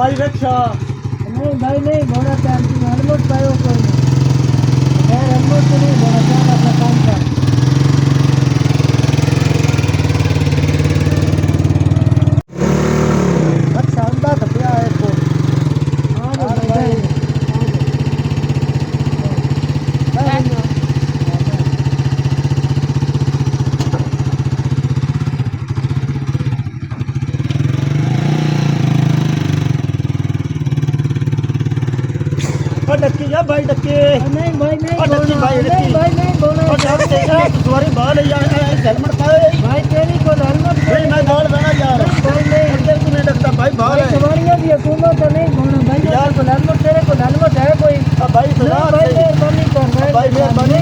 भाई रिक्शा नहीं भाई नहीं घोड़ा टाइम की हेलमेट पायो कोई नहीं खैर हेलमेट तो नहीं घोड़ा टाइम अपना काम कर अच्छा अंदा तो क्या है को हाँ भाई डक्की जा भाई डक्की नहीं भाई नहीं डक्की भाई नहीं भाई नहीं बोला सवारी बाल हेलमेट पाए भाई तेरी को हेलमेट नहीं मैं बाल बना यार भाई नहीं अंदर तू नहीं डकता भाई बाल है सवारियां भी हुकूमत तो नहीं घोड़ा भाई यार को हेलमेट तेरे को हेलमेट है कोई भाई भाई मेहरबानी कर भाई मेहरबानी